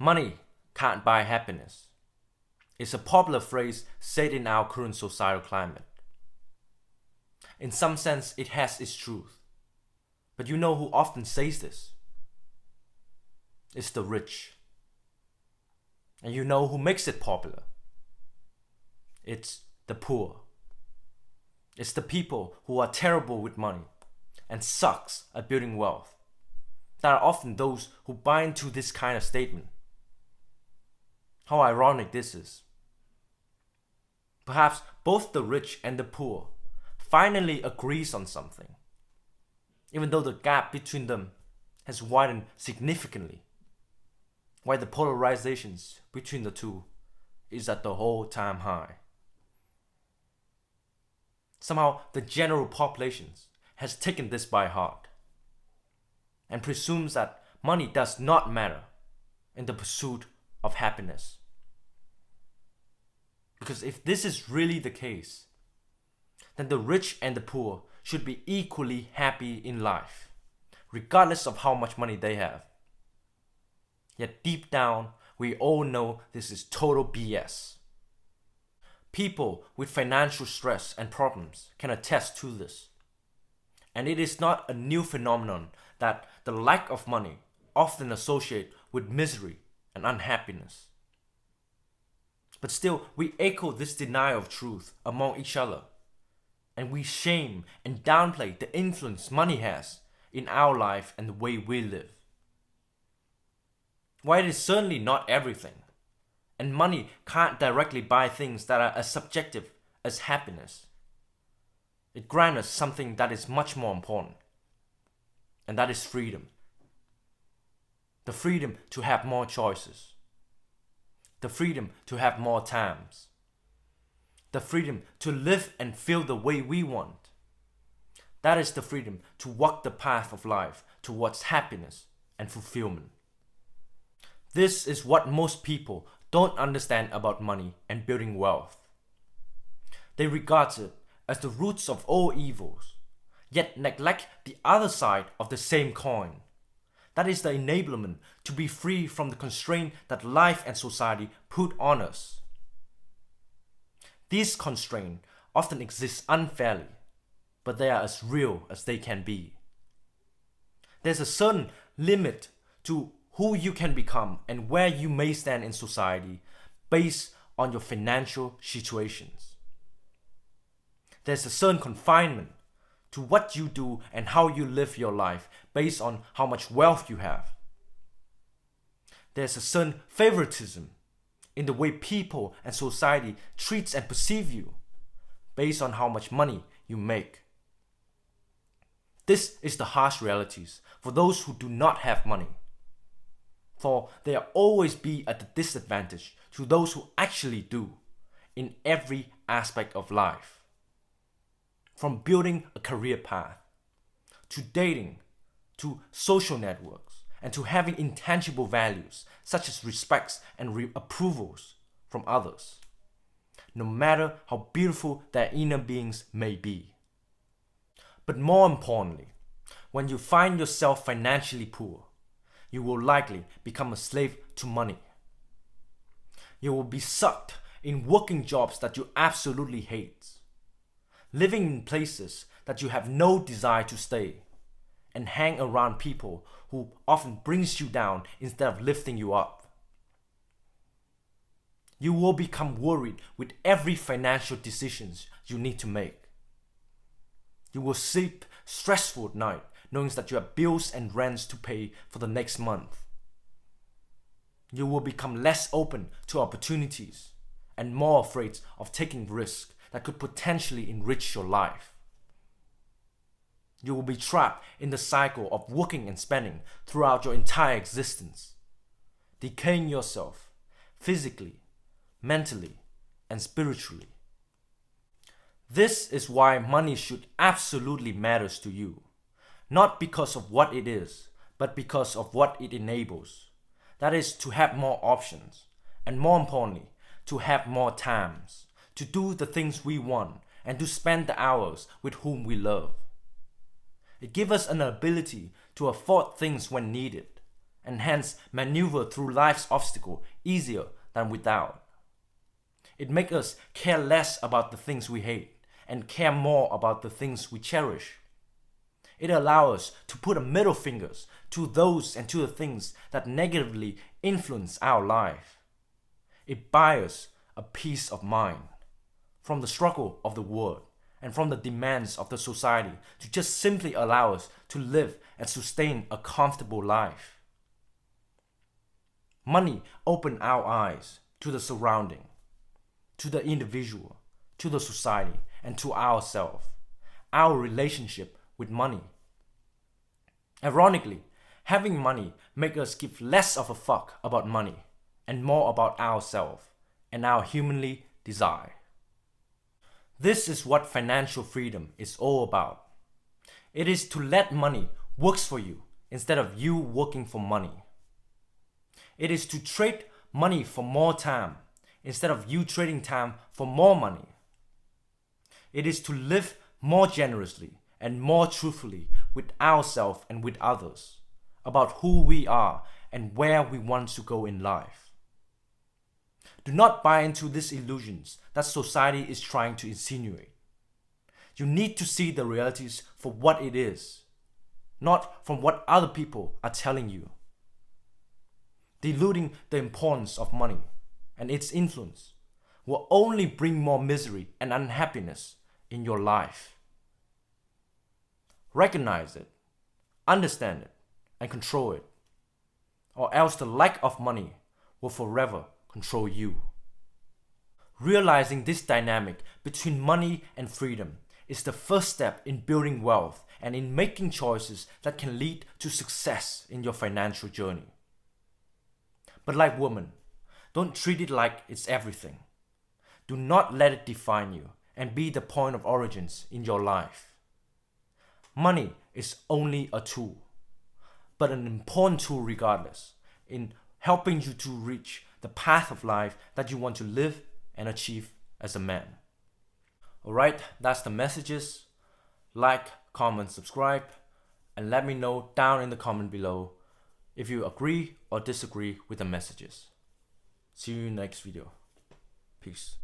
Money can't buy happiness. It's a popular phrase said in our current societal climate. In some sense, it has its truth. But you know who often says this? It's the rich. And you know who makes it popular? It's the poor. It's the people who are terrible with money and sucks at building wealth that are often those who buy into this kind of statement. How ironic this is. Perhaps both the rich and the poor finally agrees on something, even though the gap between them has widened significantly, while the polarizations between the two is at the all-time high. Somehow the general population has taken this by heart and presumes that money does not matter in the pursuit of happiness. Because if this is really the case, then the rich and the poor should be equally happy in life, regardless of how much money they have. Yet deep down, we all know this is total BS. People with financial stress and problems can attest to this. And it is not a new phenomenon that the lack of money often associate with misery and unhappiness. But still, we echo this denial of truth among each other, and we shame and downplay the influence money has in our life and the way we live. While it is certainly not everything, and money can't directly buy things that are as subjective as happiness, it grants us something that is much more important, and that is freedom. The freedom to have more choices. The freedom to have more times. The freedom to live and feel the way we want. That is the freedom to walk the path of life towards happiness and fulfillment. This is what most people don't understand about money and building wealth. They regard it as the roots of all evils, yet neglect the other side of the same coin. That is the enablement to be free from the constraint that life and society put on us. These constraints often exist unfairly, but they are as real as they can be. There's a certain limit to who you can become and where you may stand in society based on your financial situations. There's a certain confinement to what you do and how you live your life based on how much wealth you have. There's a certain favoritism in the way people and society treats and perceive you based on how much money you make. This is the harsh realities for those who do not have money. For they will always be at a disadvantage to those who actually do in every aspect of life. From building a career path, to dating, to social networks, and to having intangible values such as respects and approvals from others, no matter how beautiful their inner beings may be. But more importantly, when you find yourself financially poor, you will likely become a slave to money. You will be sucked in working jobs that you absolutely hate, living in places that you have no desire to stay, and hang around people who often brings you down instead of lifting you up. You will become worried with every financial decisions you need to make. You will sleep stressful at night, knowing that you have bills and rents to pay for the next month. You will become less open to opportunities and more afraid of taking risks that could potentially enrich your life. You will be trapped in the cycle of working and spending throughout your entire existence, decaying yourself physically, mentally, and spiritually. This is why money should absolutely matters to you, not because of what it is, but because of what it enables. That is to have more options, and more importantly, to have more times, to do the things we want, and to spend the hours with whom we love. It gives us an ability to afford things when needed, and hence maneuver through life's obstacle easier than without. It makes us care less about the things we hate and care more about the things we cherish. It allows us to put a middle fingers to those and to the things that negatively influence our life. It buys us a peace of mind from the struggle of the world and from the demands of the society to just simply allow us to live and sustain a comfortable life. Money opens our eyes to the surrounding, to the individual, to the society, and to ourselves, our relationship with money. Ironically, having money makes us give less of a fuck about money and more about ourselves and our humanly desire. This is what financial freedom is all about. It is to let money work for you instead of you working for money. It is to trade money for more time instead of you trading time for more money. It is to live more generously and more truthfully with ourselves and with others about who we are and where we want to go in life. Do not buy into these illusions that society is trying to insinuate. You need to see the realities for what it is, not from what other people are telling you. Deluding the importance of money and its influence will only bring more misery and unhappiness in your life. Recognize it, understand it, and control it, or else the lack of money will forever control you. Realizing this dynamic between money and freedom is the first step in building wealth and in making choices that can lead to success in your financial journey. But like women, don't treat it like it's everything. Do not let it define you and be the point of origins in your life. Money is only a tool, but an important tool regardless, in helping you to reach the path of life that you want to live and achieve as a man. Alright, that's the messages. Like, comment, subscribe, and let me know down in the comment below if you agree or disagree with the messages. See you in the next video. Peace.